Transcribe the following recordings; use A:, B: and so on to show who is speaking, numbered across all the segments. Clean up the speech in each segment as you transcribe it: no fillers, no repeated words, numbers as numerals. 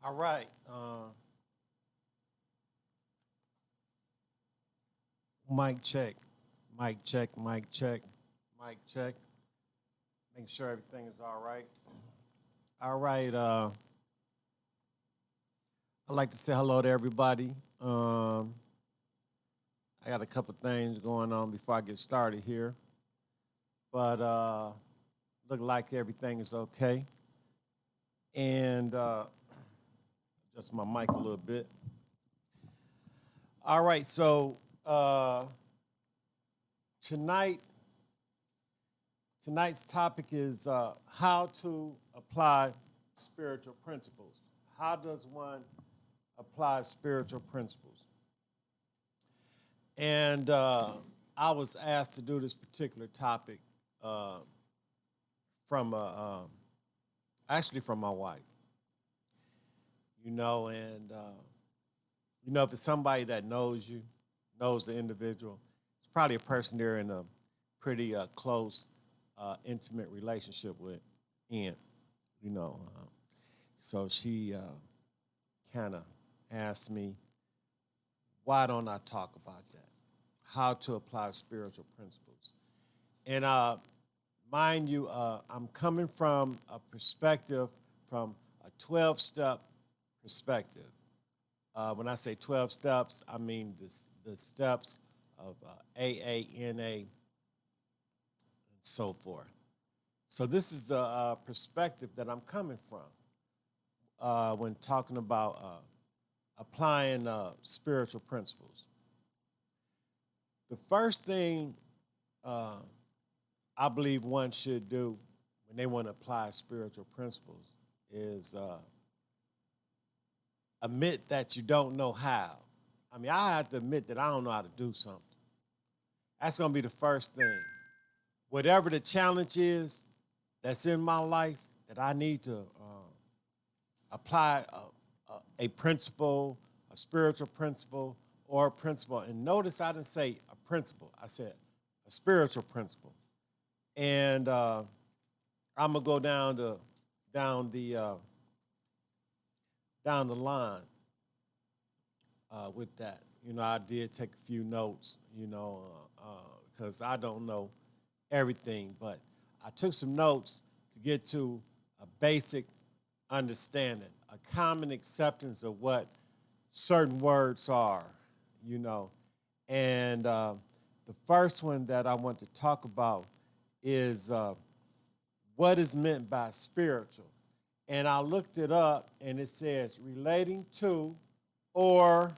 A: All right. Mic check. Mic check. Mic check. Mic check. Making sure everything is all right. All right. I'd like to say hello to everybody. I got a couple things going on before I get started here, but look like everything is okay. And adjust my mic a little bit. All right. So tonight. Tonight's topic is how to apply spiritual principles. How does one apply spiritual principles? And I was asked to do this particular topic from actually from my wife. And if it's somebody that knows you, knows the individual, it's probably a person they're in a pretty close intimate relationship with Ian, so she kind of asked me, why don't I talk about that? How to apply spiritual principles. And mind you, I'm coming from a perspective, from a 12-step perspective. When I say 12 steps, I mean the steps of AA, NA, so forth. So this is the perspective that I'm coming from when talking about applying spiritual principles. The first thing I believe one should do when they want to apply spiritual principles is admit that you don't know how. I mean, I have to admit that I don't know how to do something. That's going to be the first thing. Whatever the challenge is that's in my life that I need to apply a principle, a spiritual principle, or a principle. And notice I didn't say a principle. I said a spiritual principle. And I'm gonna go down the line with that. I did take a few notes. Because I don't know everything, but I took some notes to get to a basic understanding, a common acceptance of what certain words are, And the first one that I want to talk about is what is meant by spiritual. And I looked it up, and it says relating to or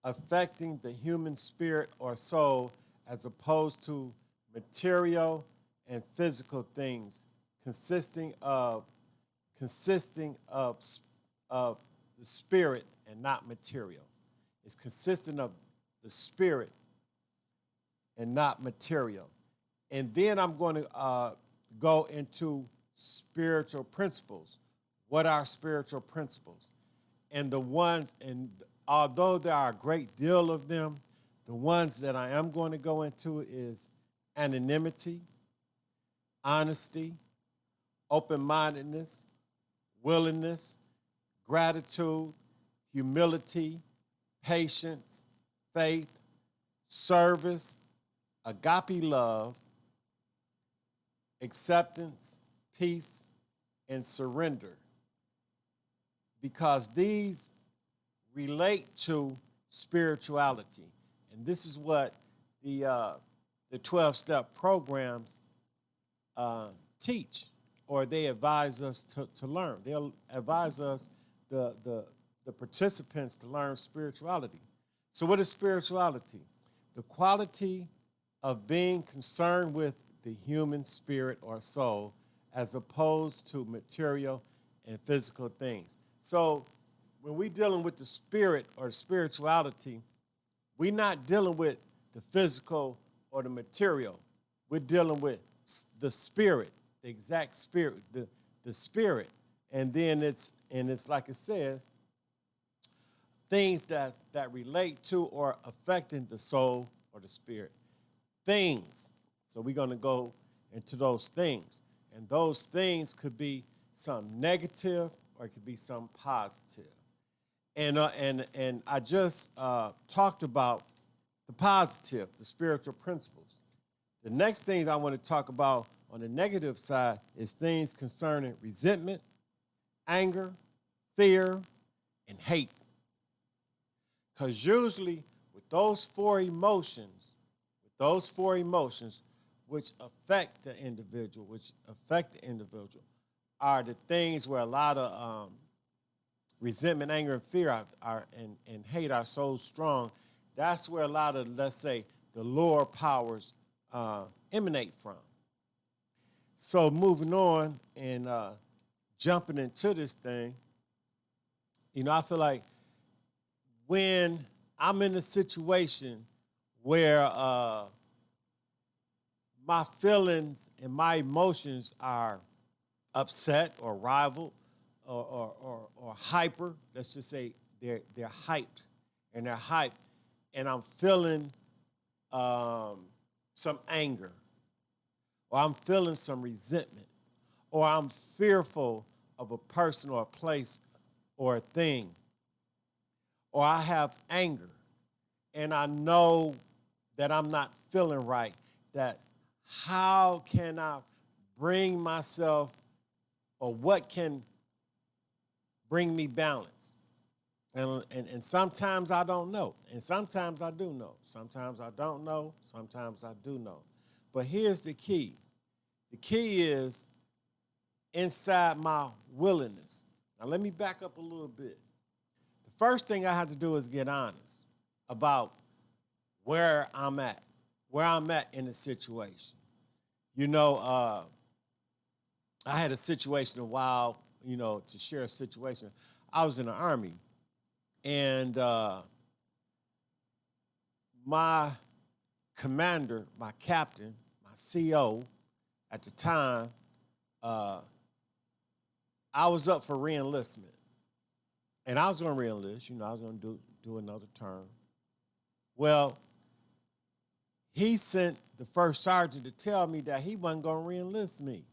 A: affecting the human spirit or soul as opposed to material and physical things, consisting of the spirit and not material. It's consisting of the spirit and not material. And then I'm going to go into spiritual principles. What are spiritual principles? And although there are a great deal of them, the ones that I am going to go into is anonymity, honesty, open-mindedness, willingness, gratitude, humility, patience, faith, service, agape love, acceptance, peace, and surrender. Because these relate to spirituality. And this is what the 12-step programs teach, or they advise us to learn. They'll advise us, the participants, to learn spirituality. So what is spirituality? The quality of being concerned with the human spirit or soul as opposed to material and physical things. So when we're dealing with the spirit or spirituality, we're not dealing with the physical or the material. We're dealing with the spirit, the exact spirit, the spirit. And then it's like it says, things that relate to or affecting the soul or the spirit. Things. So we're going to go into those things. And those things could be some negative or it could be something positive. And I just talked about the positive, the spiritual principles. The next thing I want to talk about on the negative side is things concerning resentment, anger, fear, and hate. Because usually with those four emotions, which affect the individual, are the things where a lot of resentment, anger, and fear and hate are so strong. That's where a lot of, let's say, the lower powers emanate from. So moving on and jumping into this thing, I feel like when I'm in a situation where my feelings and my emotions are upset or rival or hyper, let's just say they're hyped, and I'm feeling some anger, or I'm feeling some resentment, or I'm fearful of a person or a place or a thing, or I have anger, and I know that I'm not feeling right, that how can I bring myself, or what can bring me balance? And sometimes I don't know, and sometimes I do know. Sometimes I don't know, sometimes I do know. But here's the key. The key is inside my willingness. Now let me back up a little bit. The first thing I have to do is get honest about where I'm at in the situation. I had a situation a while, to share a situation. I was in the Army, and my commander, my captain, my CO at the time, I was up for re-enlistment. And I was going to re-enlist, I was going to do another term. Well, he sent the first sergeant to tell me that he wasn't going to re-enlist me.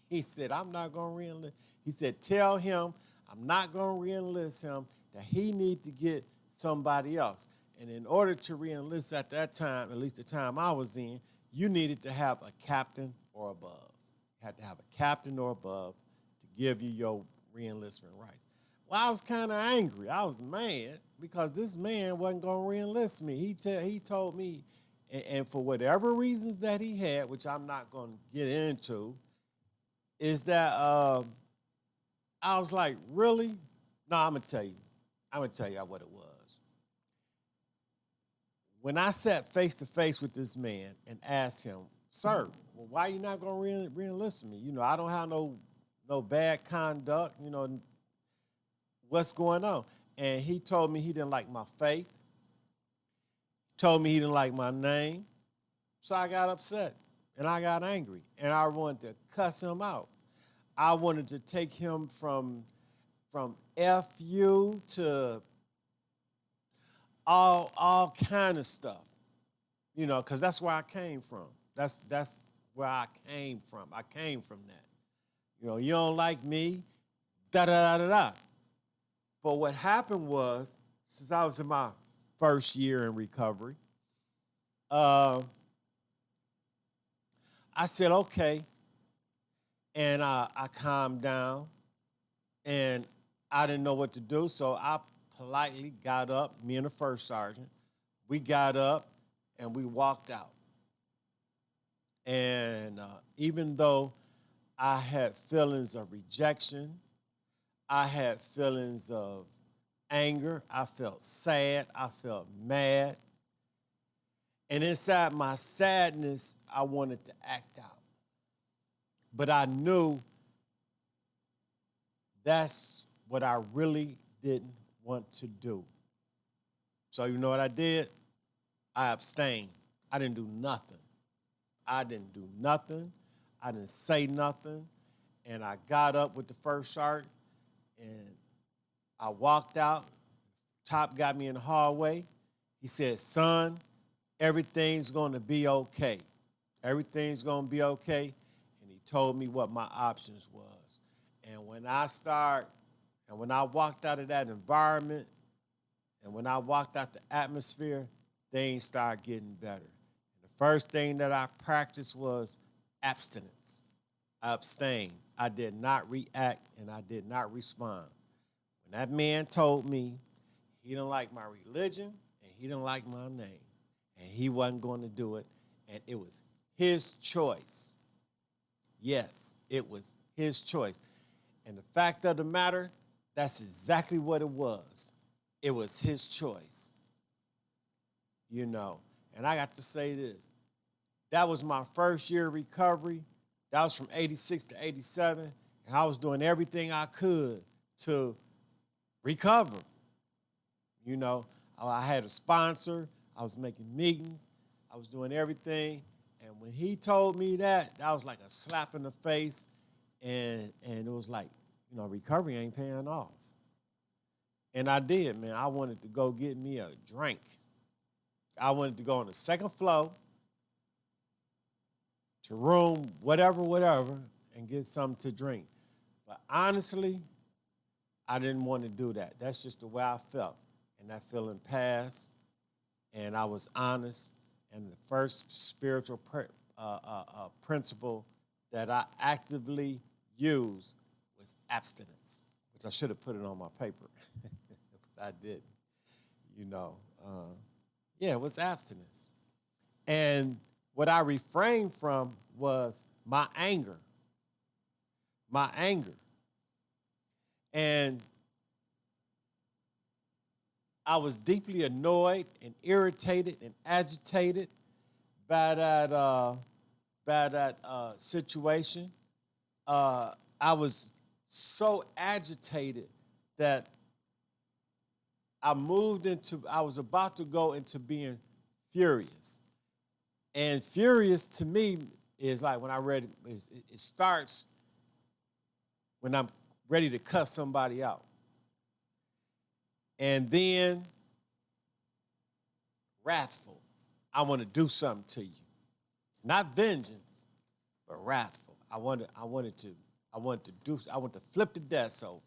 A: He said, I'm not going to re-enlist. He said, tell him I'm not going to re-enlist him, that he need to get somebody else. And in order to re-enlist at that time, at least the time I was in, you needed to have a captain or above. You had to have a captain or above to give you your re-enlistment rights. Well, I was kind of angry. I was mad because this man wasn't going to re-enlist me. He told me, and for whatever reasons that he had, which I'm not going to get into, is that I was like, really? No, I'm going to tell you. I'm going to tell you what it was. When I sat face to face with this man and asked him, sir, well, why are you not going to re-enlist me? I don't have no bad conduct, what's going on? And he told me he didn't like my faith, told me he didn't like my name. So I got upset and I got angry and I wanted to cuss him out. I wanted to take him from FU to all kind of stuff, because that's where I came from. That's where I came from. I came from that. You don't like me, da-da-da-da-da. But what happened was, since I was in my first year in recovery, I said, okay, and I calmed down, and I didn't know what to do, so I politely got up, me and the first sergeant, we got up and we walked out. And even though I had feelings of rejection, I had feelings of anger, I felt sad, I felt mad. And inside my sadness, I wanted to act out. But I knew that's what I really didn't want to do. So you know what I did? I abstained. I didn't do nothing. I didn't say nothing. And I got up with the first sergeant and I walked out. Top got me in the hallway. He said, son, everything's going to be okay. Everything's going to be okay. And he told me what my options was. And when I start And when I walked out of that environment, and when I walked out the atmosphere, things started getting better. And the first thing that I practiced was abstinence. I abstained. I did not react, and I did not respond. When that man told me he didn't like my religion and he didn't like my name, and he wasn't going to do it, and it was his choice. Yes, it was his choice. And the fact of the matter, that's exactly what it was. It was his choice. You know, and I got to say this. That was my first year of recovery. That was from 86 to 87, and I was doing everything I could to recover. You know, I had a sponsor. I was making meetings. I was doing everything. And when he told me that was like a slap in the face. And it was like, you know, recovery ain't paying off. And I did, man. I wanted to go get me a drink. I wanted to go on the second floor to room whatever, and get something to drink. But honestly, I didn't want to do that. That's just the way I felt. And that feeling passed, and I was honest. And the first spiritual principle that I actively used was abstinence, which I should have put it on my paper, but I didn't. You know, yeah, it was abstinence. And what I refrained from was my anger. My anger. And I was deeply annoyed and irritated and agitated by that situation. I was so agitated that I was about to go into being furious. And furious to me is like when I read it, it starts when I'm ready to cuss somebody out. And then wrathful. I want to do something to you. Not vengeance, but wrathful. I want to flip the desk over.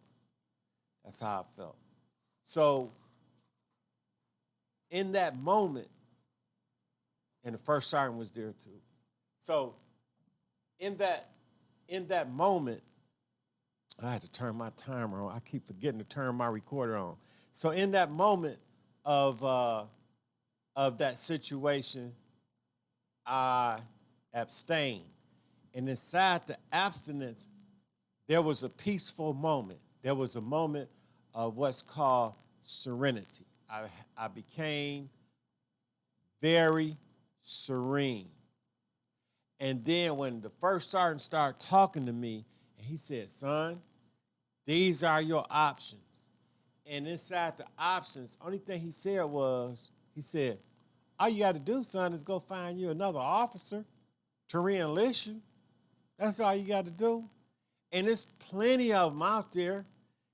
A: That's how I felt. So in that moment, and the first sergeant was there too. So in that moment, I had to turn my timer on. I keep forgetting to turn my recorder on. So in that moment of that situation, I abstained. And inside the abstinence, there was a peaceful moment. There was a moment of what's called serenity. I became very serene. And then when the first sergeant started talking to me, and he said, son, these are your options. And inside the options, only thing he said was, he said, all you got to do, son, is go find you another officer to re-enlist you. That's all you got to do. And there's plenty of them out there.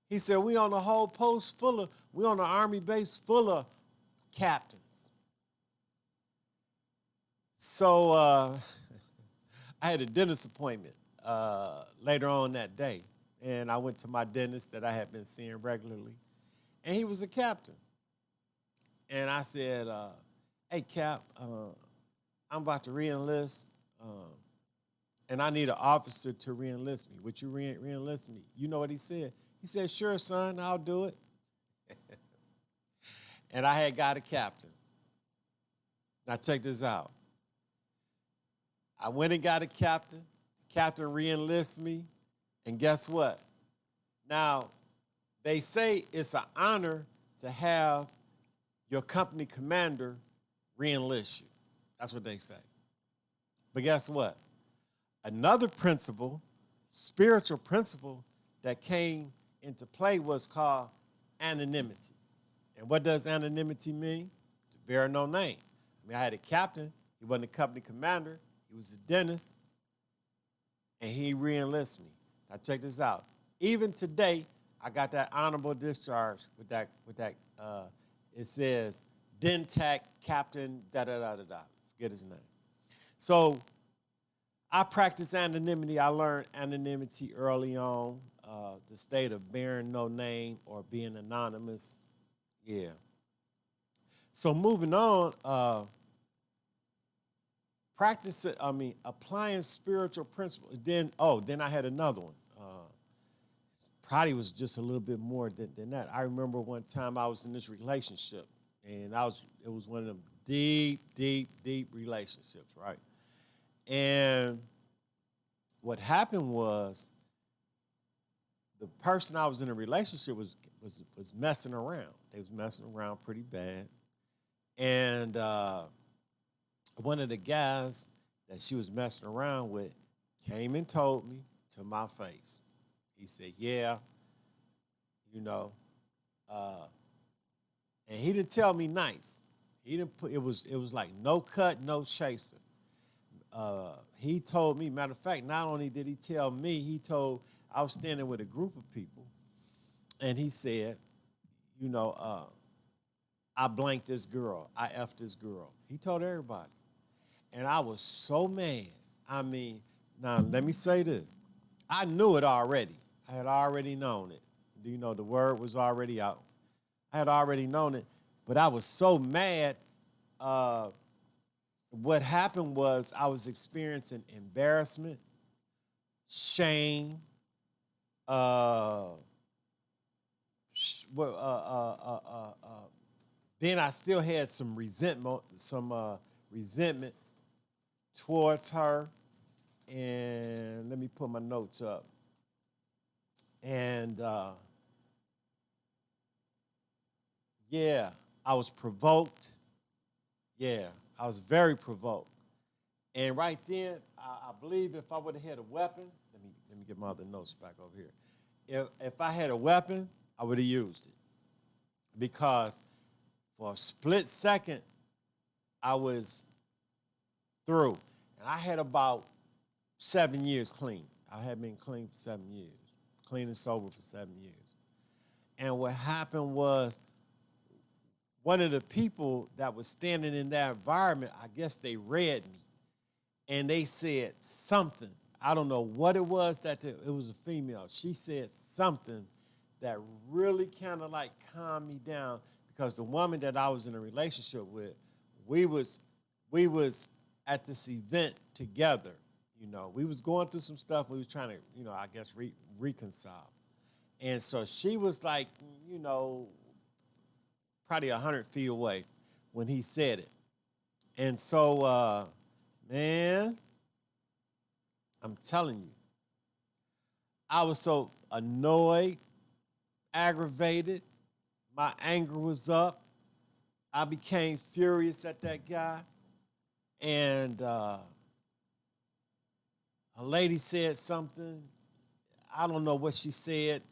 A: He said, we on the whole post we on the Army base full of captains. So I had a dentist appointment later on that day. And I went to my dentist that I had been seeing regularly. And he was a captain. And I said, hey, Cap, I'm about to re-enlist, and I need an officer to re-enlist me. Would you re-enlist me? You know what he said? He said, sure, son, I'll do it. And I had got a captain. Now, check this out. I went and got a captain. The captain re-enlists me, and guess what? Now, they say it's an honor to have your company commander re-enlist you. That's what they say. But guess what? Another principle, spiritual principle that came into play was called anonymity. And what does anonymity mean? To bear no name. I mean, I had a captain. He wasn't a company commander. He was a dentist. And he re-enlisted me. Now check this out. Even today, I got that honorable discharge with that it says, Dentac Captain, da-da-da-da-da. Forget his name. So I practiced anonymity. I learned anonymity early on. the state of bearing no name or being anonymous. Yeah. So moving on, applying spiritual principles. Then I had another one. Probably was just a little bit more than that. I remember one time I was in this relationship, and it was one of them deep, deep, deep relationships, right? And what happened was the person I was in a relationship was messing around. They was messing around pretty bad. And one of the guys that she was messing around with came and told me to my face. He said, yeah, you know, and he didn't tell me nice. He didn't put, it was like no cut, no chaser. He told me, matter of fact, not only did he tell me, I was standing with a group of people, and he said, you know, I blanked this girl, I effed this girl. He told everybody. And I was so mad. I mean, now let me say this. I knew it already. I had already known it. You know, the word was already out. I had already known it, but I was so mad. What happened was I was experiencing embarrassment, shame, then I still had some resentment towards her. And let me put my notes up. And yeah, I was provoked. Yeah, I was very provoked. And right then, I believe if I would have had a weapon, let me get my other notes back over here. If I had a weapon, I would have used it. Because for a split second, I was through. And I had about 7 years clean. I had been clean for 7 years, clean and sober for 7 years. And what happened was, one of the people that was standing in that environment, I guess they read me. And they said something. I don't know what it was it was a female. She said something that really kind of like calmed me down, because the woman that I was in a relationship with, we was at this event together. You know, we was going through some stuff. We was trying to, you know, I guess reconcile. And so she was like, you know, probably 100 feet away when he said it. And so, man, I'm telling you, I was so annoyed, aggravated. My anger was up. I became furious at that guy. And a lady said something. I don't know what she said,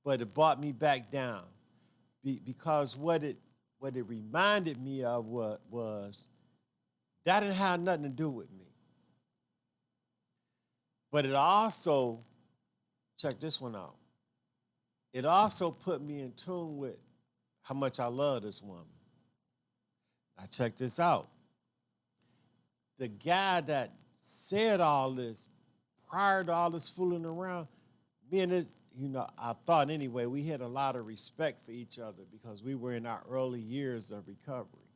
A: but it brought me back down. Because what it reminded me of was that didn't have nothing to do with me. But it also, check this one out, it also put me in tune with how much I love this woman. Now check this out. The guy that said all this, prior to all this fooling around, me and this, you know, I thought anyway, we had a lot of respect for each other because we were in our early years of recovery.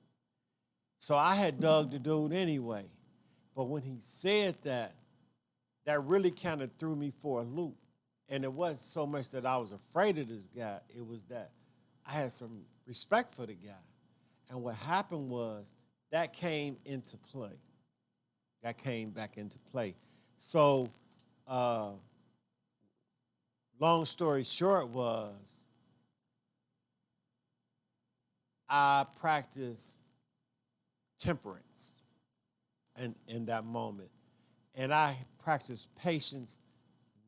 A: So I had dug the dude anyway. But when he said that, that really kind of threw me for a loop. And it wasn't so much that I was afraid of this guy. It was that I had some respect for the guy. And what happened was that came into play. That came back into play. So, long story short was, I practiced temperance in that moment. And I practiced patience,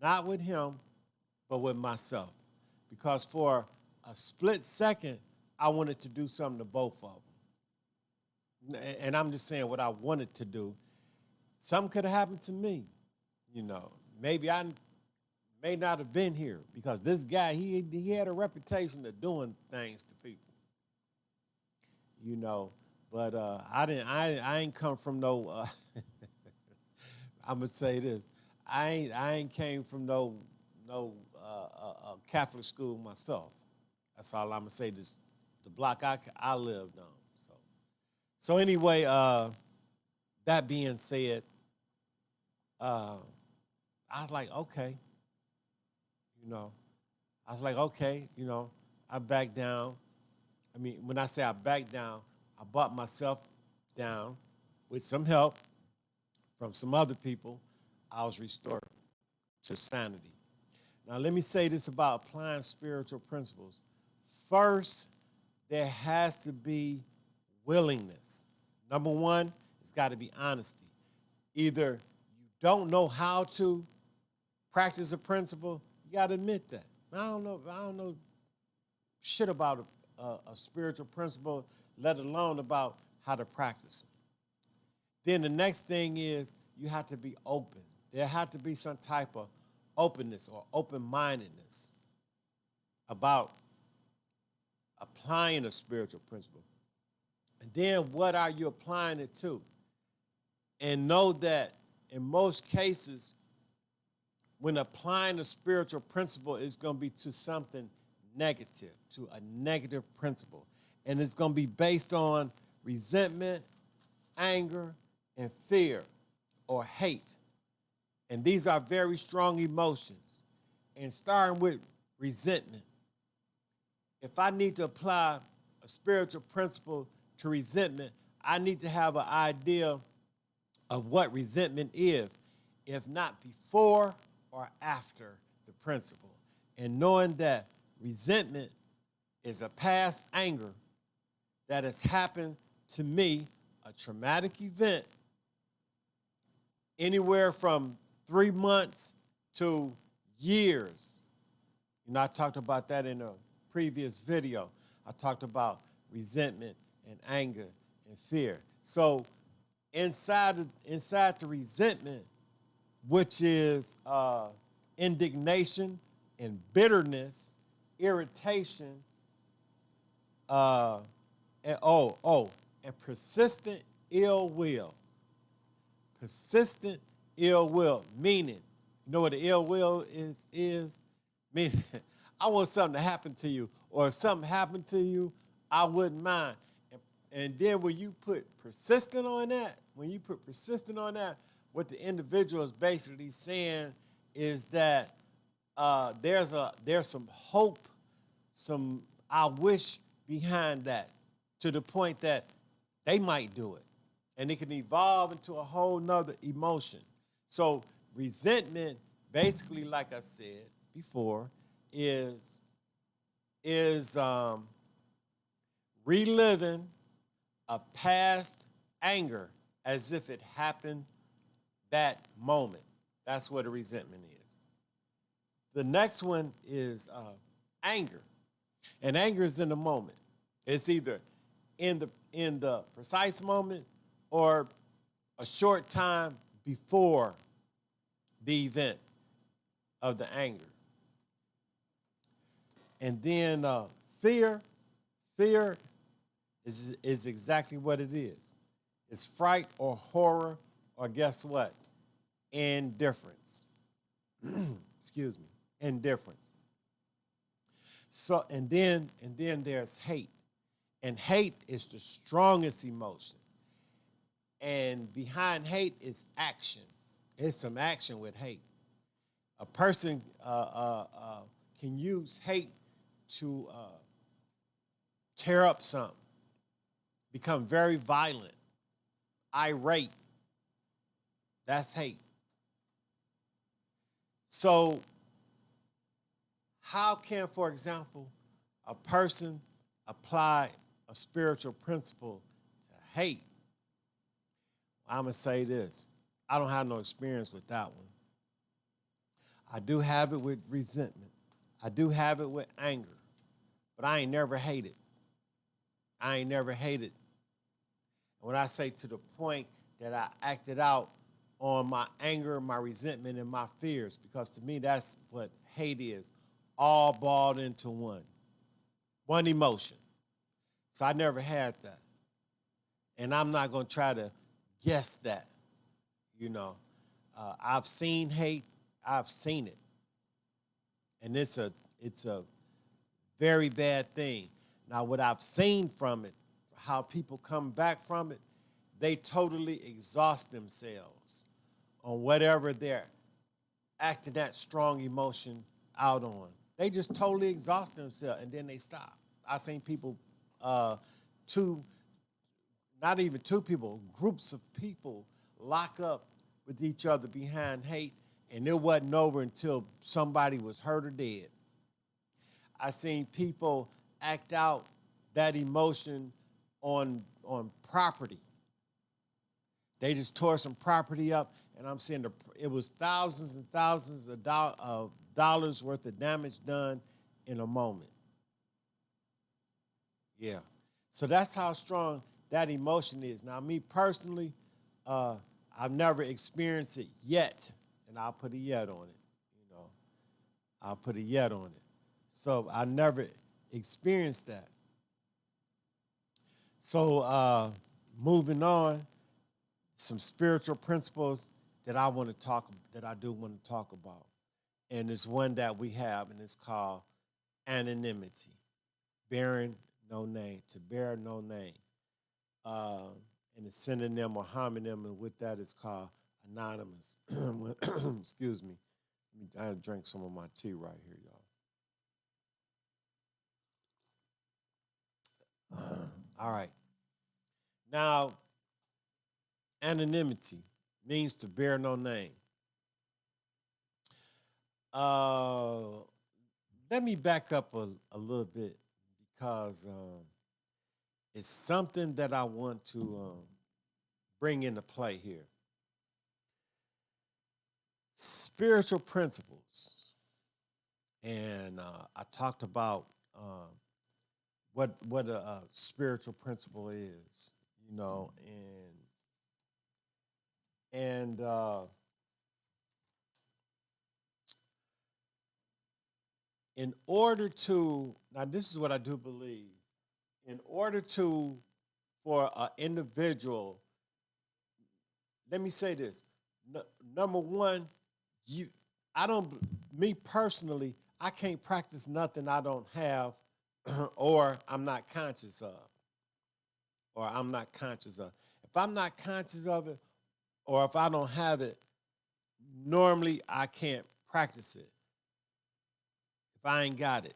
A: not with him, but with myself. Because for a split second, I wanted to do something to both of them. And I'm just saying what I wanted to do. Something could have happened to me, you know. Maybe I may not have been here, because this guy, he had a reputation of doing things to people, you know. But I ain't come from no, I'm gonna say this, I ain't came from no Catholic school myself. That's all I'm gonna say. This the block I lived on. So anyway, that being said, I was like, okay, you know, I backed down. I mean, when I say I backed down, I bought myself down with some help from some other people. I was restored to sanity. Now, let me say this about applying spiritual principles. First, there has to be willingness. Number one, it's got to be honesty. Either you don't know how to practice a principle, you got to admit that. I don't know shit about a spiritual principle, let alone about how to practice it. Then the next thing is you have to be open. There had to be some type of openness or open-mindedness about applying a spiritual principle. And then what are you applying it to? And know that in most cases, when applying a spiritual principle, it's going to be to something negative, to a negative principle. And it's going to be based on resentment, anger, and fear or hate. And these are very strong emotions. And starting with resentment. If I need to apply a spiritual principle to resentment, I need to have an idea of what resentment is, if not before or after the principle. And knowing that resentment is a past anger that has happened to me, a traumatic event, anywhere from 3 months to years. You know, I talked about that in a previous video. I talked about resentment and anger and fear. So inside the resentment, which is indignation and bitterness, irritation, and persistent ill will. Persistent ill will, meaning, you know what the ill will is? Meaning, I want something to happen to you, or if something happened to you, I wouldn't mind. And then when you put persistent on that, what the individual is basically saying is that there's some hope, some I wish behind that, to the point that they might do it. And it can evolve into a whole nother emotion. So resentment, basically, like I said before, is reliving a past anger as if it happened that moment. That's what a resentment is. The next one is anger. And anger is in the moment. It's either in the precise moment or a short time before the event of the anger. And then fear is exactly what it is. It's fright or horror, or guess what? Indifference. Excuse me, indifference. So and then there's hate. And hate is the strongest emotion. And behind hate is action. There's some action with hate. A person can use hate to tear up something, become very violent, irate. That's hate. So how can, for example, a person apply a spiritual principle to hate? I'm going to say this. I don't have no experience with that one. I do have it with resentment. I do have it with anger. But I ain't never hated. And when I say to the point that I acted out on my anger, my resentment, and my fears, because to me that's what hate is, all balled into one emotion. So I never had that. And I'm not going to try to guess that, you know. I've seen hate. I've seen it. And it's a very bad thing. Now, what I've seen from it, how people come back from it, they totally exhaust themselves on whatever they're acting that strong emotion out on. They just totally exhaust themselves and then they stop. I've seen people, not even two people, groups of people lock up with each other behind hate, and it wasn't over until somebody was hurt or dead. I seen people act out that emotion on property. They just tore some property up, and I'm saying it was thousands and thousands of dollars worth of damage done in a moment. Yeah. So that's how strong that emotion is. Now, me personally, I've never experienced it yet, and I'll put a yet on it. You know, I'll put a yet on it. So I never experienced that. So moving on, some spiritual principles that I do want to talk about, and it's one that we have, and it's called anonymity, bearing no name, to bear no name. And the synonym or homonym, and with that is called anonymous. Excuse me. I drank some of my tea right here, y'all. All right. Now, anonymity means to bear no name. Let me back up a little bit because it's something that I want to bring into play here. Spiritual principles. And I talked about what a spiritual principle is, you know, and in order to, now this is what I do believe, in order for an individual, let me say this. Number one, me personally, I can't practice nothing I don't have or I'm not conscious of. If I'm not conscious of it or if I don't have it, normally I can't practice it if I ain't got it.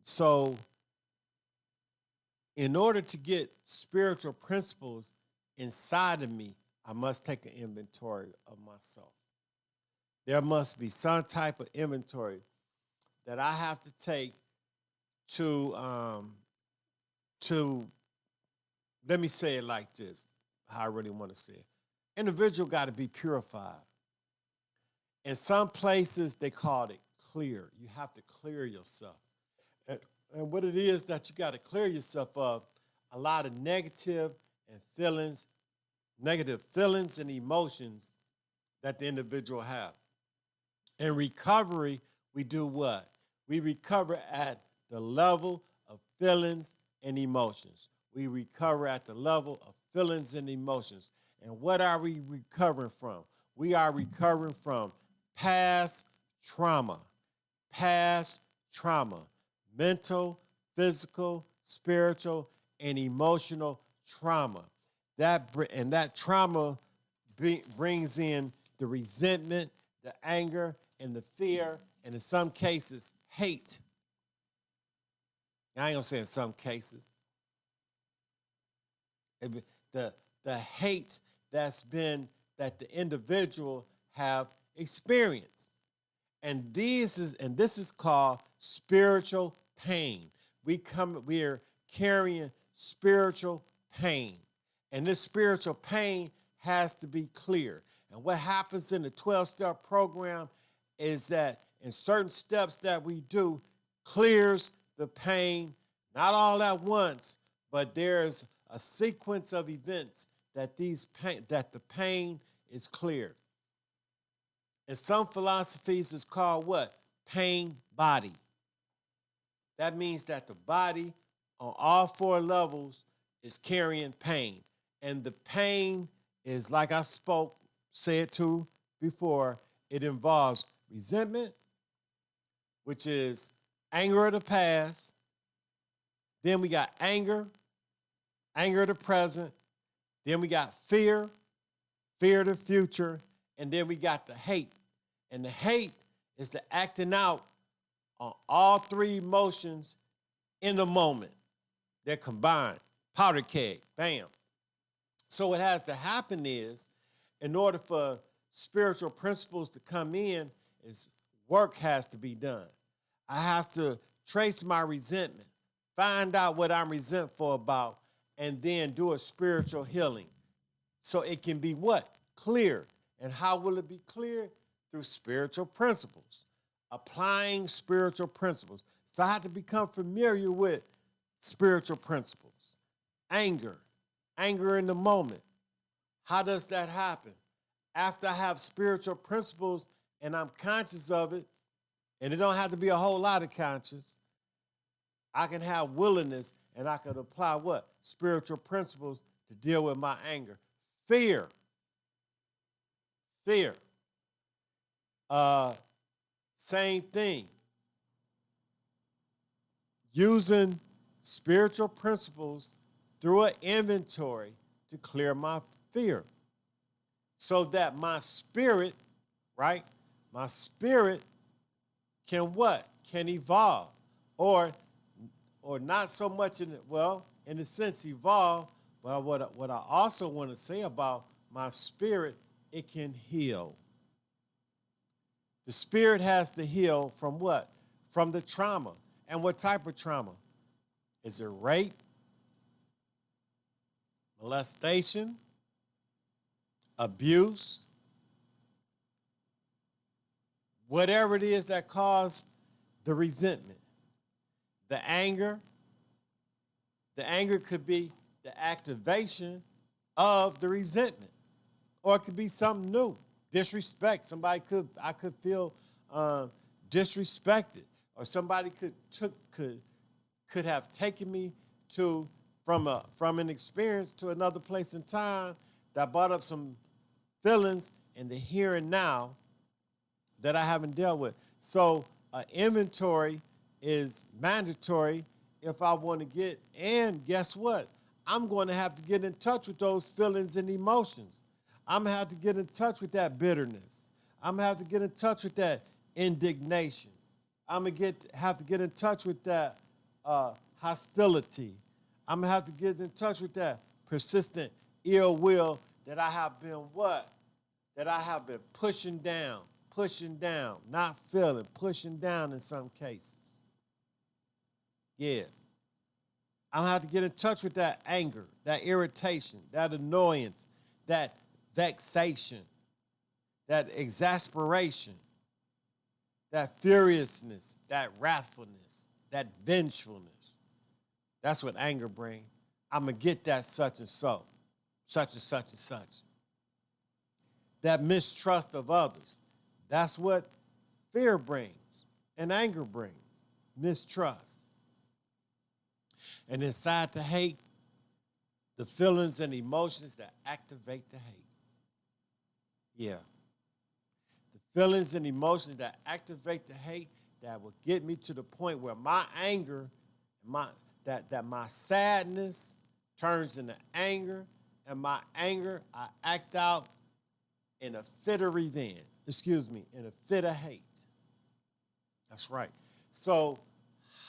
A: So in order to get spiritual principles inside of me, I must take an inventory of myself. There must be some type of inventory that I have to take to let me say it like this, how I really want to say it. Individual got to be purified. In some places, they call it clear. You have to clear yourself. And what it is that you got to clear yourself of, a lot of negative feelings and emotions that the individual have. In recovery, we do what? We recover at the level of feelings and emotions. We recover at the level of feelings and emotions. And what are we recovering from? We are recovering from past trauma, mental, physical, spiritual, and emotional trauma. That trauma brings in the resentment, the anger, and the fear, and in some cases, hate. I ain't gonna say in some cases. The hate that the individual have experienced. And this is called spiritual pain. We are carrying spiritual pain. And this spiritual pain has to be clear. And what happens in the 12-step program is that in certain steps that we do, clears the pain, not all at once, but there's a sequence of events that the pain is cleared. In some philosophies, it's called what? Pain body. That means that the body on all four levels is carrying pain. And the pain is, like I said too before, it involves resentment, which is anger of the past. Then we got anger of the present. Then we got fear of the future. And then we got the hate. And the hate is the acting out on all three emotions in the moment. They're combined. Powder keg, bam. So what has to happen is, in order for spiritual principles to come in, is work has to be done. I have to trace my resentment, find out what I'm resentful about, and then do a spiritual healing. So it can be what? Clear. And how will it be clear? Through spiritual principles, applying spiritual principles. So I have to become familiar with spiritual principles. Anger in the moment. How does that happen? After I have spiritual principles and I'm conscious of it, and it don't have to be a whole lot of conscious, I can have willingness and I can apply what? Spiritual principles to deal with my anger. Fear. Same thing. Using spiritual principles through an inventory to clear my fear so that my spirit, right? My spirit can what? Can evolve. Or not so much in a sense evolve, but what I also want to say about my spirit, it can heal. The spirit has to heal from what? From the trauma. And what type of trauma? Is it rape? Molestation? Abuse? Whatever it is that caused the resentment. The anger could be the activation of the resentment. Or it could be something new. Disrespect. I could feel disrespected. Or somebody could have taken me from an experience to another place in time that brought up some feelings in the here and now that I haven't dealt with. So inventory is mandatory if I want to get, and guess what? I'm going to have to get in touch with those feelings and emotions. I'm going to have to get in touch with that bitterness. I'm going to have to get in touch with that indignation. I'm going to have to get in touch with that hostility. I'm going to have to get in touch with that persistent ill will that I have been what? That I have been pushing down, not feeling, pushing down in some cases. Yeah. I'm going to have to get in touch with that anger, that irritation, that annoyance, that vexation, that exasperation, that furiousness, that wrathfulness, that vengefulness. That's what anger brings. I'm going to get that such and so, such and such and such. That mistrust of others. That's what fear brings and anger brings, mistrust. And inside the hate, the feelings and emotions that activate the hate. Yeah. The feelings and emotions that activate the hate that will get me to the point where my anger, that my sadness turns into anger, and my anger I act out in a fit of revenge. In a fit of hate. That's right. So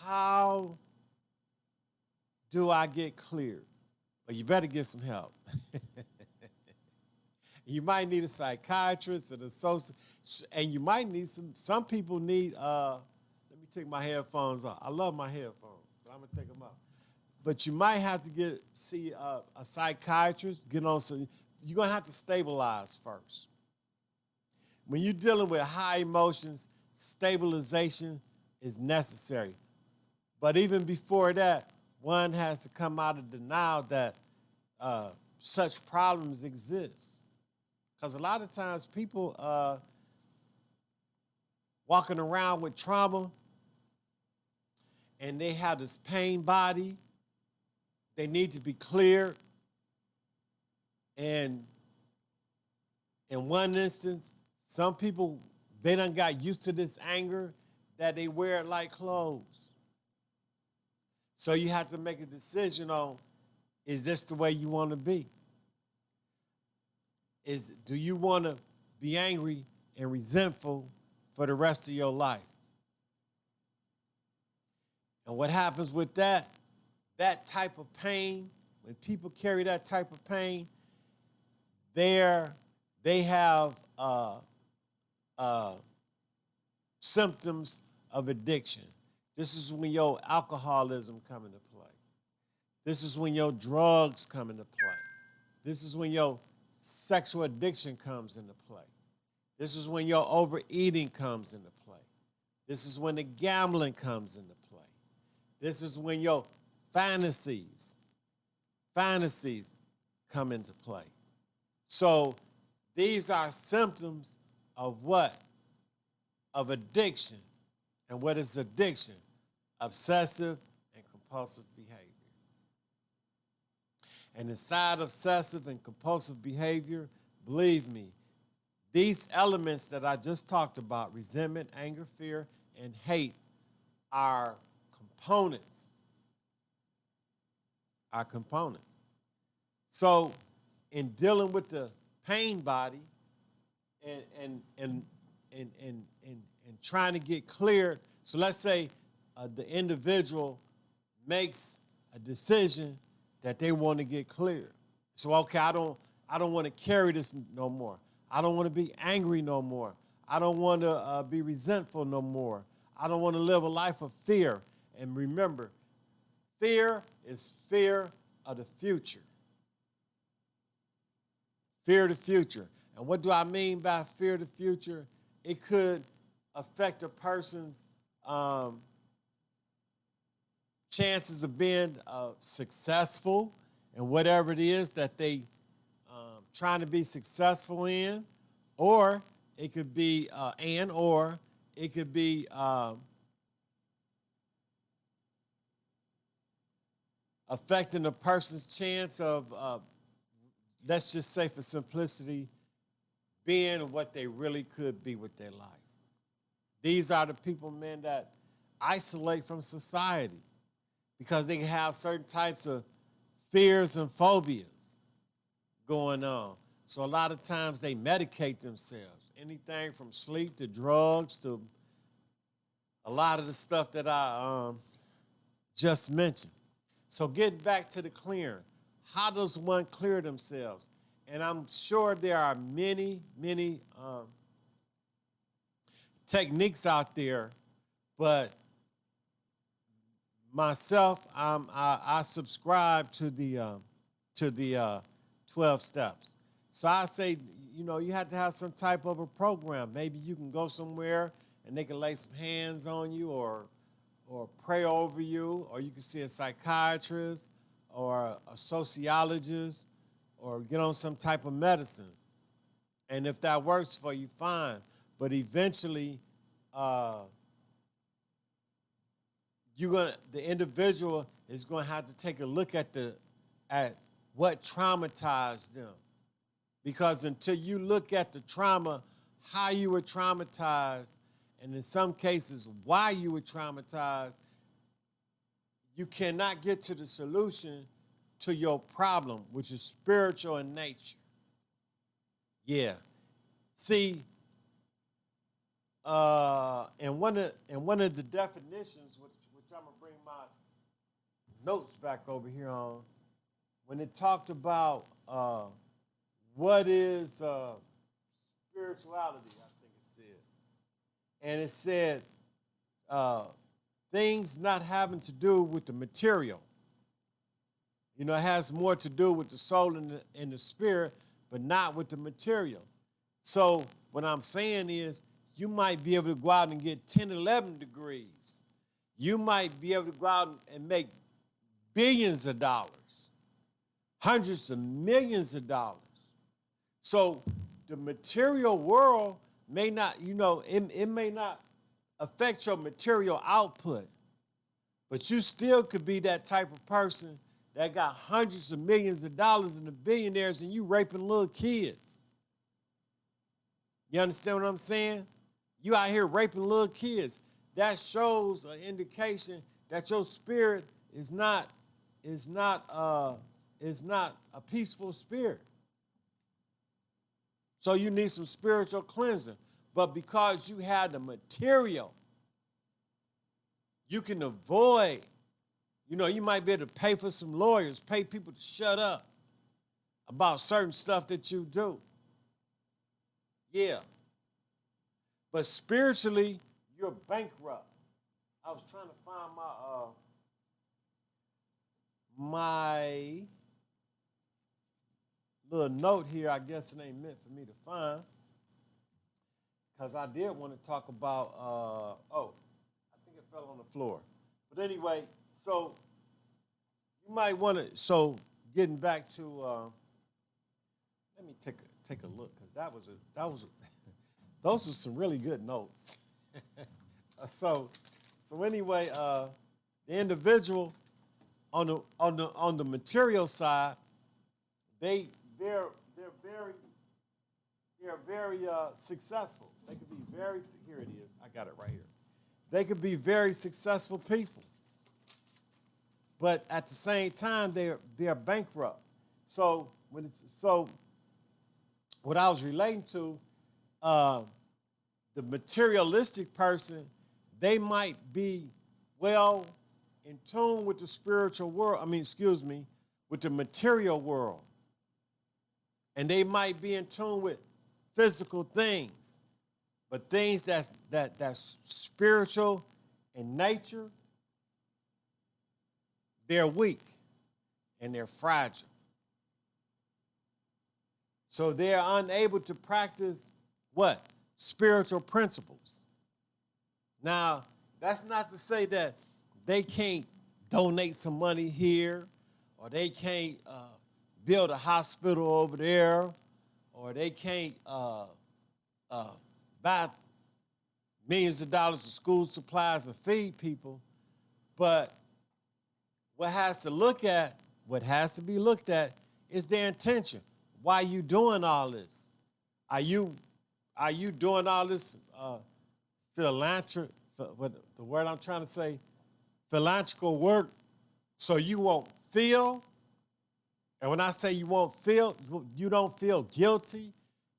A: how do I get cleared? Well, you better get some help. You might need a psychiatrist and and you might need some people need, let me take my headphones off. I love my headphones, but I'm gonna take them off. But you might have to see a psychiatrist, you're gonna have to stabilize first. When you're dealing with high emotions, stabilization is necessary. But even before that, one has to come out of denial that such problems exist. Because a lot of times people walking around with trauma and they have this pain body, they need to be cleared. And in one instance, some people They done got used to this anger that they wear it like clothes. So you have to make a decision on, is this the way you want to be? Do you want to be angry and resentful for the rest of your life? And what happens with that type of pain, when people carry that type of pain, they have symptoms of addiction. This is when your alcoholism come into play. This is when your drugs come into play. This is when your sexual addiction comes into play. This is when your overeating comes into play. This is when the gambling comes into play. This is when your fantasies come into play. So these are symptoms of what? Of addiction. And what is addiction? Obsessive and compulsive behavior. And inside obsessive and compulsive behavior, believe me, these elements that I just talked about, resentment, anger, fear, and hate, are components. Are components. So in dealing with the pain body and trying to get cleared, so let's say the individual makes a decision that they want to get cleared. So okay, I don't want to carry this no more. I don't want to be angry no more. I don't want to be resentful no more. I don't want to live a life of fear. And remember, fear is fear of the future. Fear of the future. And what do I mean by fear of the future? It could affect a person's chances of being successful in whatever it is that they trying to be successful in, or it could be affecting a person's chance of, let's just say for simplicity, being what they really could be with their life. These are the people, man, that isolate from society because they have certain types of fears and phobias going on. So a lot of times they medicate themselves. Anything from sleep to drugs to a lot of the stuff that I just mentioned. So getting back to the clearing, how does one clear themselves? And I'm sure there are many techniques out there, but myself, I subscribe to the 12 steps. So I say, you have to have some type of a program. Maybe you can go somewhere and they can lay some hands on you or pray over you, or you can see a psychiatrist or a sociologist or get on some type of medicine. And if that works for you, fine. But eventually, the individual is going to have to take a look at what traumatized them. Because until you look at the trauma, how you were traumatized, and in some cases, why you were traumatized, you cannot get to the solution to your problem, which is spiritual in nature. Yeah. See, and one of the definitions, which I'm going to bring my notes back over here on, when it talked about what is spirituality, I think it said. And it said things not having to do with the material. It has more to do with the soul and the spirit, but not with the material. So what I'm saying is you might be able to go out and get 10, 11 degrees. You might be able to go out and make billions of dollars, hundreds of millions of dollars. So the material world may not, it may not affect your material output, but you still could be that type of person that got hundreds of millions of dollars and the billionaires and you raping little kids. You understand what I'm saying? You out here raping little kids. That shows an indication that your spirit is not a peaceful spirit. So you need some spiritual cleansing. But because you have the material, you can avoid, you might be able to pay for some lawyers, pay people to shut up about certain stuff that you do. Yeah. But spiritually, you're bankrupt. I was trying to find my little note here. I guess it ain't meant for me to find, because I did want to talk about, I think it fell on the floor. But anyway, so you might want to, so getting back to, let me take a look, because that was those are some really good notes. So anyway, the individual on the material side, they're very successful. They could be very, here it is. I got it right here. They could be very successful people, but at the same time they're bankrupt. So what I was relating to, the materialistic person, they might be well in tune with the spiritual world. With the material world. And they might be in tune with physical things, but things that's spiritual in nature, they're weak and they're fragile. So they're unable to practice what? Spiritual principles. Now, that's not to say that they can't donate some money here, or they can't build a hospital over there, or they can't buy millions of dollars of school supplies and feed people. But what has to be looked at is their intention. Why are you doing all this? Are you doing all this philanthropic, what the word I'm trying to say, philanthropical work, so you won't feel? And when I say you won't feel, you don't feel guilty,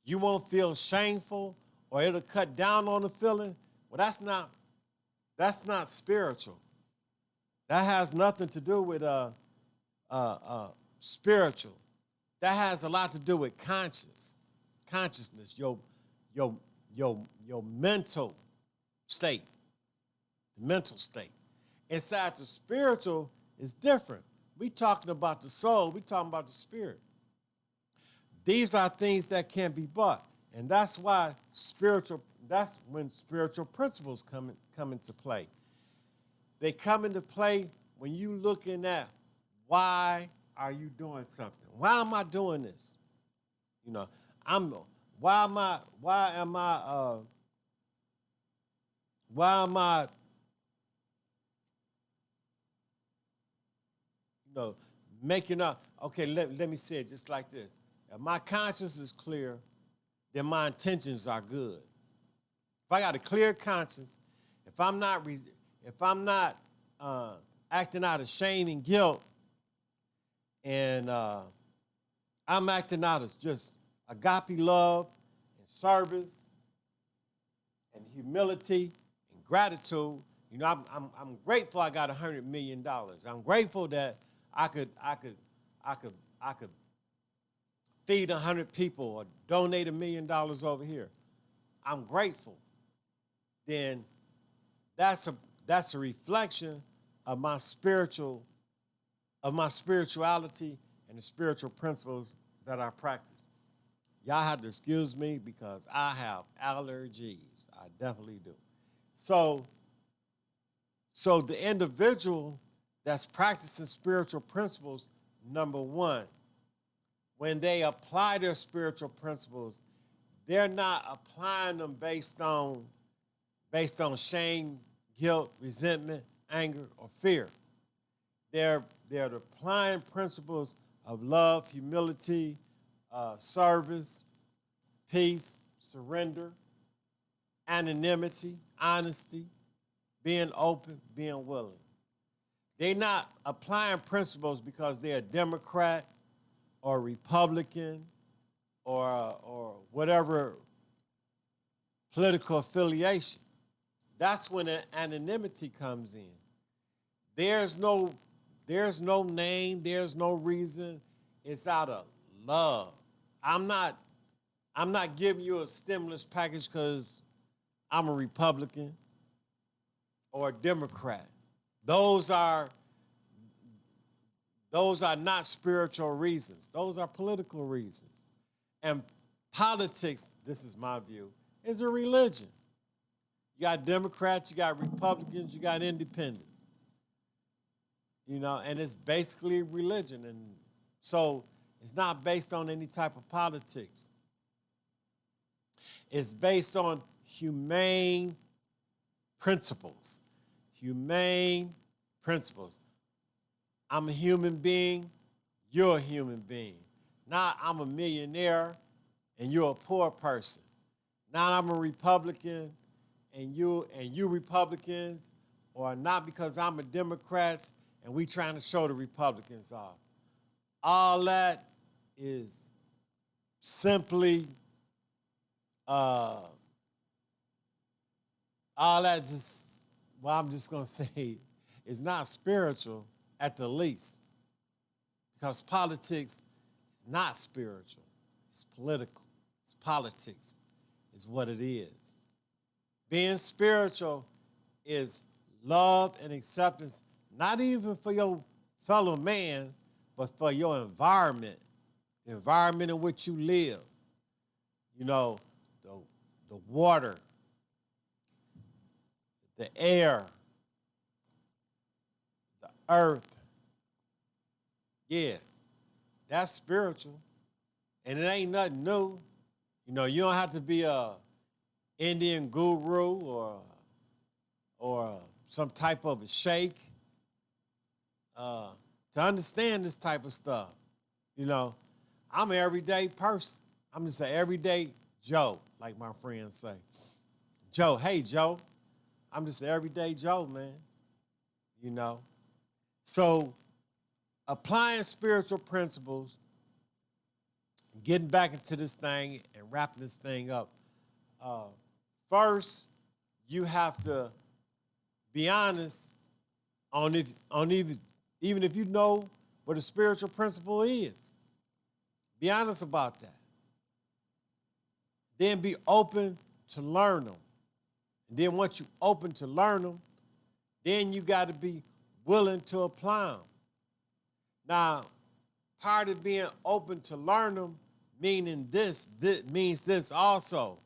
A: you won't feel shameful, or it'll cut down on the feeling. Well, that's not spiritual. That has nothing to do with spiritual. That has a lot to do with consciousness, your mental state, the mental state. Inside the spiritual is different. We talking about the soul. We talking about the spirit. These are things that can be bought, and that's why that's when spiritual principles come into play. They come into play when you looking at why are you doing something? Why am I doing this? Why am I making up? Okay, let me say it just like this. If my conscience is clear, then my intentions are good. If I got a clear conscience, if I'm not acting out of shame and guilt, and I'm acting out of just agape love and service and humility and gratitude, I'm grateful I got $100 million. I'm grateful that I could feed 100 people or donate $1 million over here. I'm grateful. Then that's a reflection of my spirituality and the spiritual principles that I practice. Y'all have to excuse me because I have allergies. I definitely do. So the individual that's practicing spiritual principles, number one, when they apply their spiritual principles, they're not applying them based on shame, guilt, resentment, anger, or fear. They're applying principles of love, humility, service, peace, surrender, anonymity, honesty, being open, being willing. They're not applying principles because they're a Democrat or Republican or whatever political affiliation. That's when the anonymity comes in. There's no name, there's no reason. It's out of love. I'm not giving you a stimulus package because I'm a Republican or a Democrat. Those are not spiritual reasons. Those are political reasons. And politics, this is my view, is a religion. You got Democrats, you got Republicans, you got independents. You know, and it's basically religion. And so it's not based on any type of politics. It's based on humane principles. Humane principles. I'm a human being, you're a human being. Not I'm a millionaire and you're a poor person. Not I'm a Republican and you Republicans, or not because I'm a Democrat and we trying to show the Republicans off. All that is simply all that just, well, I'm just going to say it's not spiritual at the least, because politics is not spiritual. It's political. It's politics is what it is. Being spiritual is love and acceptance, not even for your fellow man, but for your environment, the environment in which you live. You know, the water, the air, the earth. Yeah, that's spiritual. And it ain't nothing new. You know, you don't have to be a Indian guru or some type of a sheikh to understand this type of stuff. You know, I'm an everyday person. I'm just an everyday Joe, like my friends say. Joe, hey, Joe. I'm just an everyday Joe, man. You know? So applying spiritual principles, getting back into this thing and wrapping this thing up, first, you have to be honest on even if you know what a spiritual principle is. Be honest about that. Then be open to learn them. And then once you're open to learn them, then you got to be willing to apply them. Now, part of being open to learn them means this also,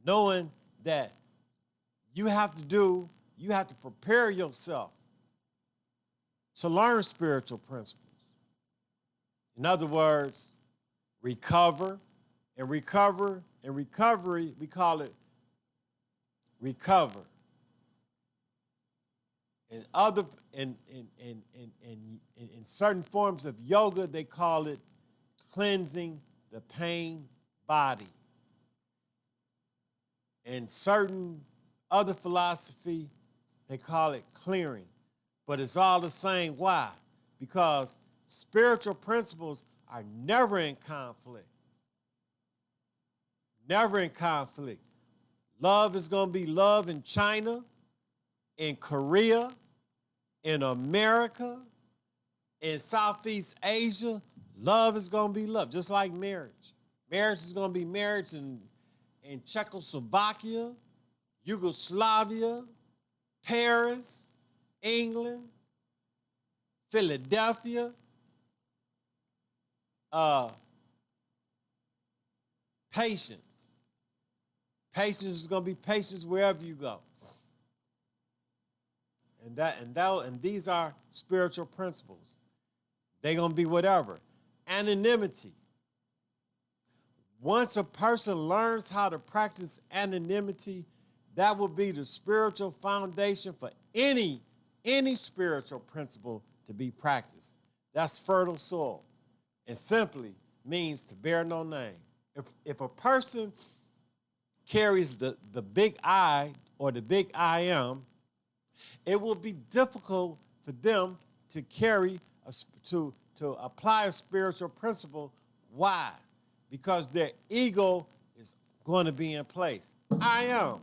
A: knowing that you have to prepare yourself to learn spiritual principles. In other words, recover. And recovery, we call it recover. In certain forms of yoga, they call it cleansing the pain body. In certain other philosophy, they call it clearing. But it's all the same. Why? Because spiritual principles are never in conflict. Never in conflict. Love is going to be love in China, in Korea, in America, in Southeast Asia. Love is going to be love, just like marriage. Marriage is going to be marriage in Czechoslovakia, Yugoslavia, Paris, England, Philadelphia, patience. Patience is going to be patience wherever you go. And these are spiritual principles. They're going to be whatever. Anonymity. Once a person learns how to practice anonymity, that will be the spiritual foundation for any spiritual principle to be practiced. That's fertile soil. And simply means to bear no name. If a person carries the big I or the big I am, it will be difficult for them to carry, to apply a spiritual principle. Why? Because their ego is going to be in place. I am.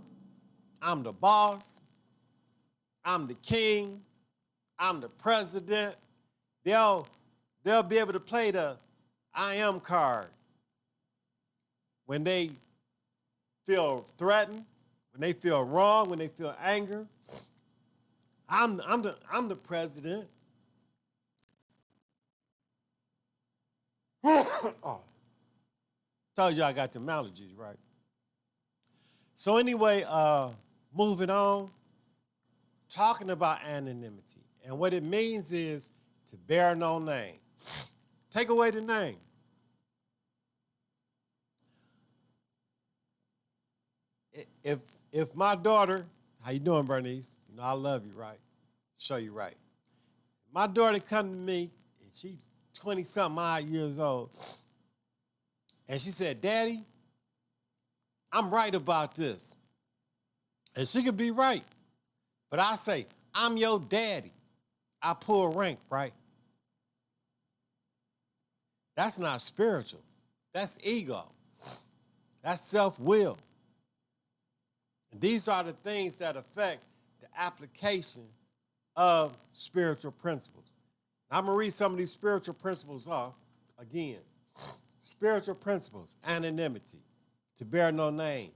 A: I'm the boss. I'm the king. I'm the president. They'll be able to play the I am card when they feel threatened, when they feel wrong, when they feel anger. I'm the president. Oh, told you I got the allergies, right? So anyway, moving on, talking about anonymity. And what it means is to bear no name. Take away the name. If my daughter, how you doing, Bernice? You know I love you, right? Show you right. My daughter come to me, and she 20-something odd years old, and she said, Daddy, I'm right about this. And she could be right. But I say, I'm your daddy. I pull rank, right? That's not spiritual. That's ego. That's self-will. And these are the things that affect the application of spiritual principles. Now, I'm going to read some of these spiritual principles off again. Spiritual principles: anonymity, to bear no name;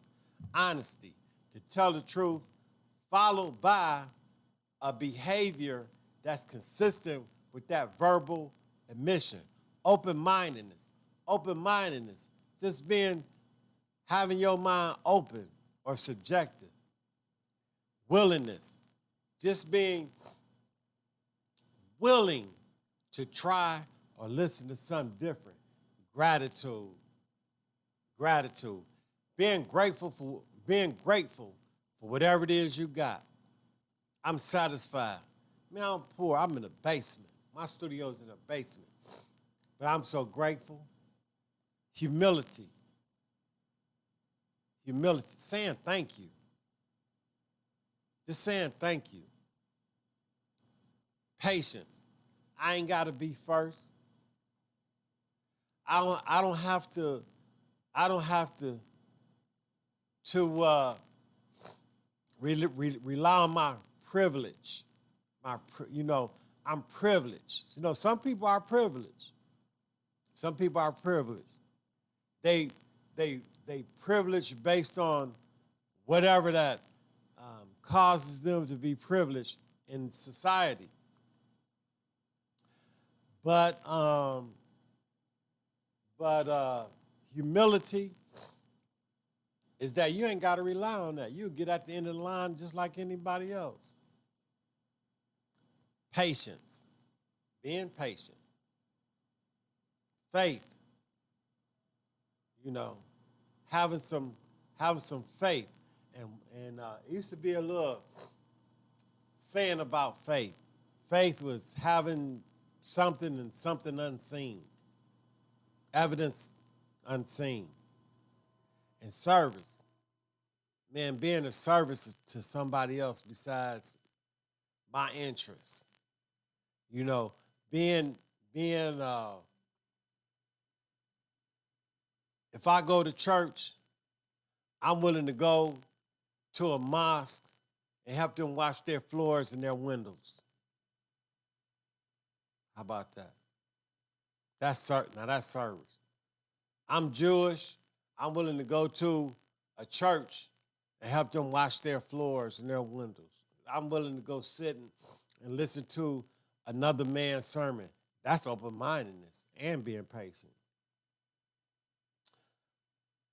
A: honesty, to tell the truth, followed by a behavior that's consistent with that verbal admission; open-mindedness, just having your mind open or subjective; willingness, just being willing to try or listen to something different; gratitude, being grateful for whatever it is you got. I'm satisfied. Man, I'm poor. I'm in the basement. My studio's in the basement. But I'm so grateful. Humility, saying thank you. Just saying thank you. Patience. I ain't got to be first. I don't have to rely on my privilege. I'm privileged. Some people are privileged. They privileged based on whatever that causes them to be privileged in society. But humility is that you ain't got to rely on that. You get at the end of the line just like anybody else. Patience, being patient. Faith, having some faith. And it used to be a little saying about faith. Faith was having something and something unseen. Evidence unseen. And service. Man, being of service to somebody else besides my interests. Being if I go to church, I'm willing to go to a mosque and help them wash their floors and their windows. How about that? That's certain. Now that's service. I'm Jewish. I'm willing to go to a church and help them wash their floors and their windows. I'm willing to go sit and listen to another man's sermon. That's open-mindedness and being patient.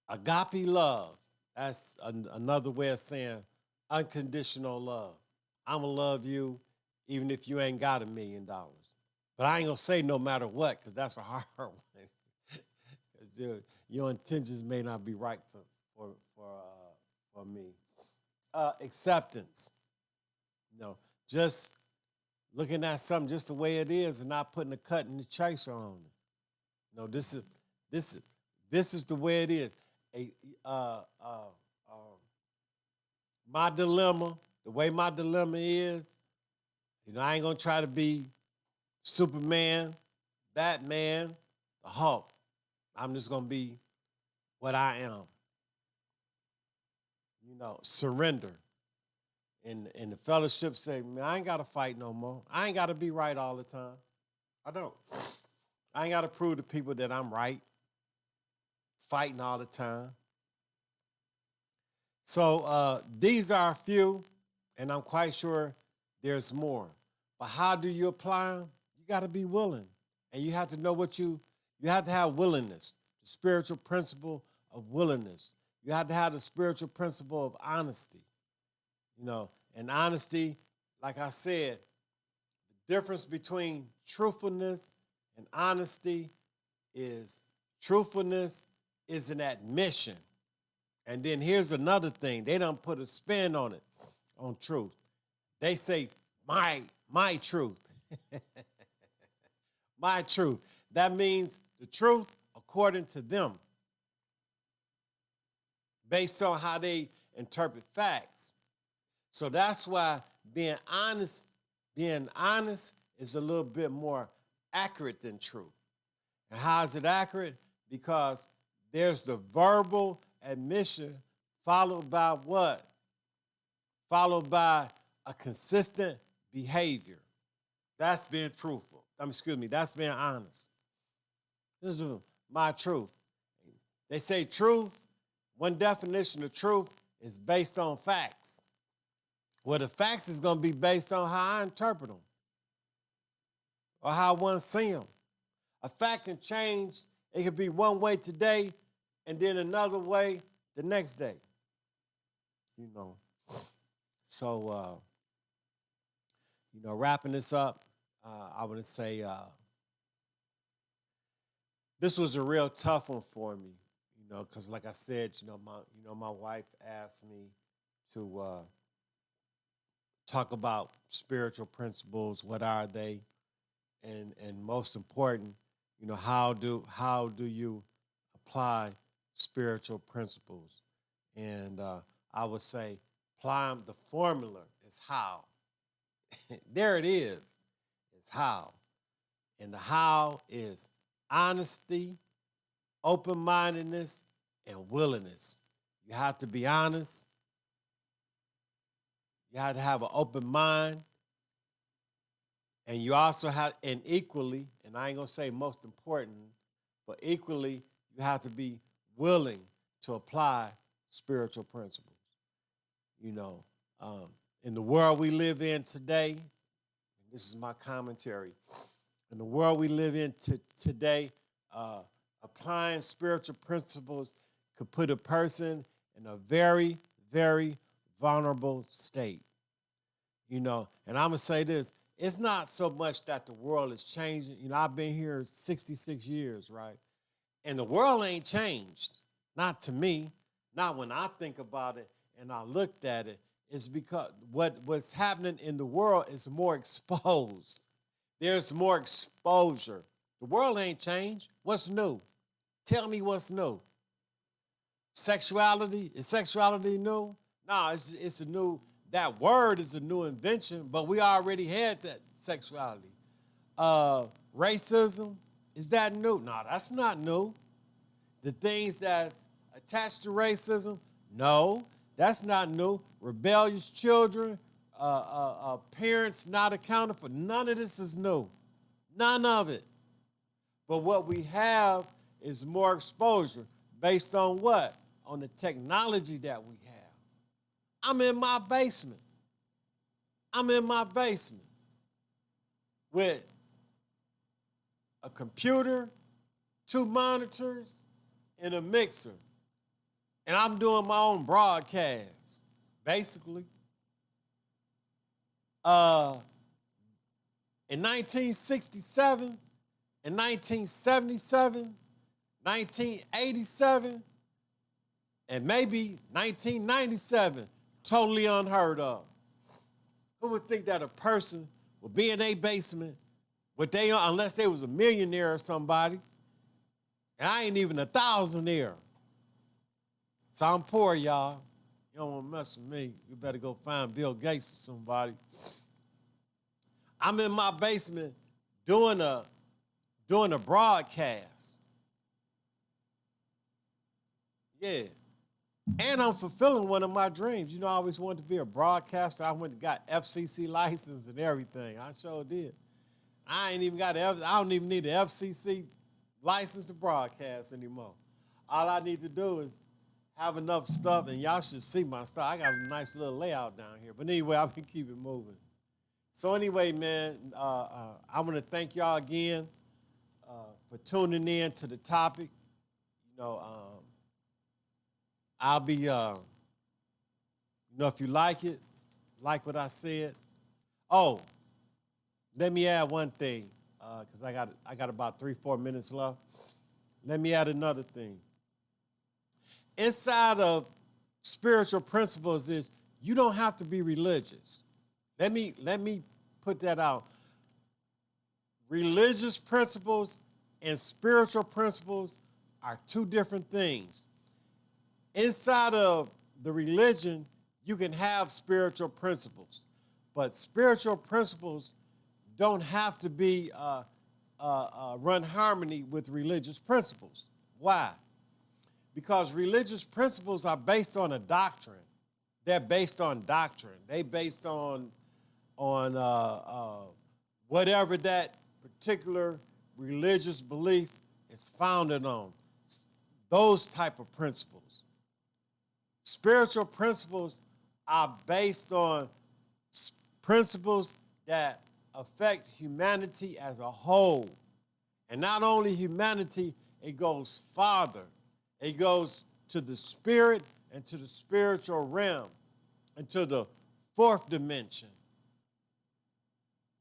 A: Agape love. That's another way of saying unconditional love. I'm going to love you even if you ain't got $1 million. But I ain't going to say no matter what, because that's a hard one. Your intentions may not be right for me. Acceptance. Just looking at something just the way it is and not putting a cut and the chaser on it. This is the way it is. my dilemma, the way my dilemma is, I ain't gonna try to be Superman, Batman, the Hulk. I'm just gonna be what I am. Surrender. And the fellowship say, man, I ain't gotta fight no more. I ain't gotta be right all the time. I don't. I ain't gotta prove to people that I'm right, fighting all the time. So these are a few, and I'm quite sure there's more. But how do you apply them? You got to be willing. And you have to know you have to have willingness, the spiritual principle of willingness. You have to have the spiritual principle of honesty. And honesty, like I said, the difference between truthfulness and honesty is truthfulness is an admission. And then here's another thing. They done put a spin on it, on truth. They say, my truth. My truth. That means the truth according to them, based on how they interpret facts. So that's why being honest is a little bit more accurate than truth. And how is it accurate? Because there's the verbal admission followed by what? Followed by a consistent behavior. That's being truthful. That's being honest. This is my truth. They say truth, one definition of truth is based on facts. Well, the facts is going to be based on how I interpret them or how one see them. A fact can change. It could be one way today and then another way the next day. So, wrapping this up, I want to say this was a real tough one for me, because like I said, my wife asked me to talk about spiritual principles. What are they? And most important, how do you apply spiritual principles? And I would say apply them. The formula is how. There it is. It's how. And the how is honesty, open-mindedness, and willingness. You have to be honest. You have to have an open mind. And you also have, and equally, and I ain't going to say most important, but equally, you have to be willing to apply spiritual principles. In the world we live in today, and this is my commentary, in the world we live in today, applying spiritual principles could put a person in a very, very vulnerable state. And I'm going to say this, it's not so much that the world is changing. I've been here 66 years, right? And the world ain't changed. Not to me. Not when I think about it and I looked at it. It's because what's happening in the world is more exposed. There's more exposure. The world ain't changed. What's new? Tell me what's new. Sexuality? Is sexuality new? No, it's a new, that word is a new invention, but we already had that sexuality. Racism, is that new? No, that's not new. The things that's attached to racism, no, that's not new. Rebellious children, parents not accounted for, none of this is new. None of it. But what we have is more exposure based on what? On the technology that we have. I'm in my basement. With a computer, 2 monitors, and a mixer. And I'm doing my own broadcast, basically. In 1967, in 1977, 1987, and maybe 1997, totally unheard of. Who would think that a person would be in a basement unless they was a millionaire or somebody, and I ain't even a thousandaire. So I'm poor, y'all. You don't want to mess with me. You better go find Bill Gates or somebody. I'm in my basement doing a broadcast. Yeah. And I'm fulfilling one of my dreams. You know, I always wanted to be a broadcaster. I went and got FCC license and everything. I sure did. I don't even need the FCC license to broadcast anymore. All I need to do is have enough stuff, and y'all should see my stuff. I got a nice little layout down here. But anyway, I can keep it moving. So anyway, man, I want to thank y'all again for tuning in to the topic. You know, I'll be, if you like it, like what I said. Oh, let me add one thing, because I got about 3-4 minutes left. Let me add another thing. Inside of spiritual principles is you don't have to be religious. Let me put that out. Religious principles and spiritual principles are two different things. Inside of the religion, you can have spiritual principles, but spiritual principles don't have to be run harmony with religious principles. Why? Because religious principles are based on a doctrine. They're based on doctrine. They're based on whatever that particular religious belief is founded on. Those type of principles. Spiritual principles are based on principles that affect humanity as a whole. And not only humanity, it goes farther. It goes to the spirit and to the spiritual realm and to the fourth dimension.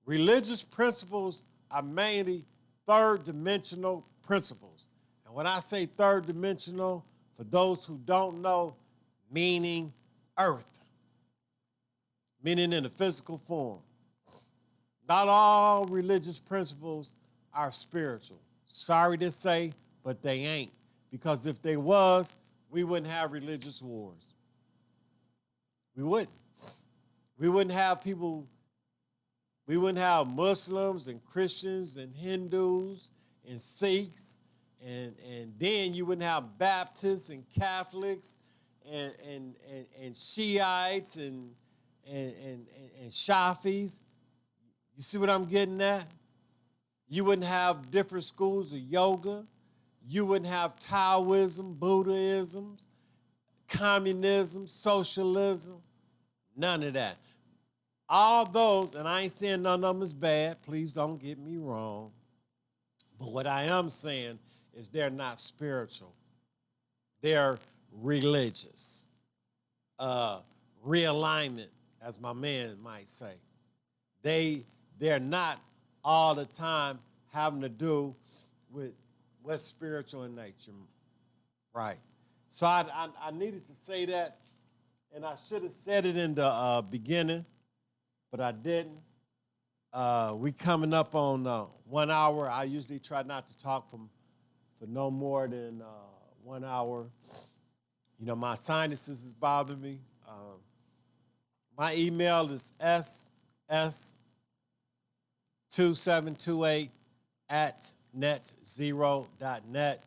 A: Religious principles are mainly third dimensional principles. And when I say third dimensional, for those who don't know, meaning earth, meaning in a physical form. Not all religious principles are spiritual. Sorry to say, but they ain't. Because if they was, we wouldn't have religious wars. We wouldn't. We wouldn't have people, we wouldn't have Muslims and Christians and Hindus and Sikhs, and then you wouldn't have Baptists and Catholics and Shiites and Shafis. You see what I'm getting at? You wouldn't have different schools of yoga. You wouldn't have Taoism, Buddhism, communism, socialism, none of that. All those, and I ain't saying none of them is bad, please don't get me wrong. But what I am saying is they're not spiritual. They're religious. Realignment, as my man might say. They're not all the time having to do with what's spiritual in nature, right? So I needed to say that, and I should have said it in the beginning, but I didn't. We coming up on 1 hour. I usually try not to talk for no more than 1 hour. You know, my sinuses is bothering me. My email is ss2728@netzero.net.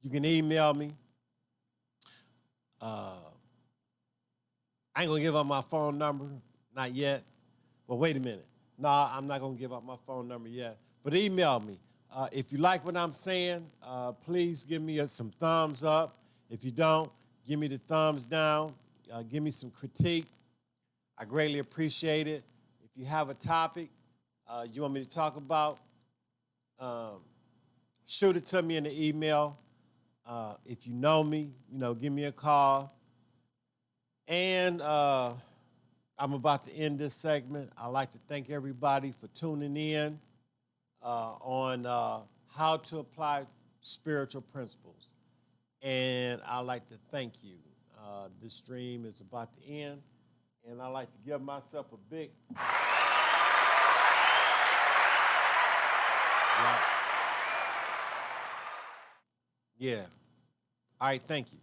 A: You can email me. I ain't gonna give up my phone number, not yet. Well, wait a minute. No, I'm not gonna give up my phone number yet. But email me. If you like what I'm saying, please give me some thumbs up. If you don't, give me the thumbs down. Give me some critique. I greatly appreciate it. If you have a topic you want me to talk about, shoot it to me in the email. If you know me, give me a call. And I'm about to end this segment. I'd like to thank everybody for tuning in on how to apply spiritual principles. And I'd like to thank you. This stream is about to end, and I'd like to give myself a big... Yeah. All right, thank you.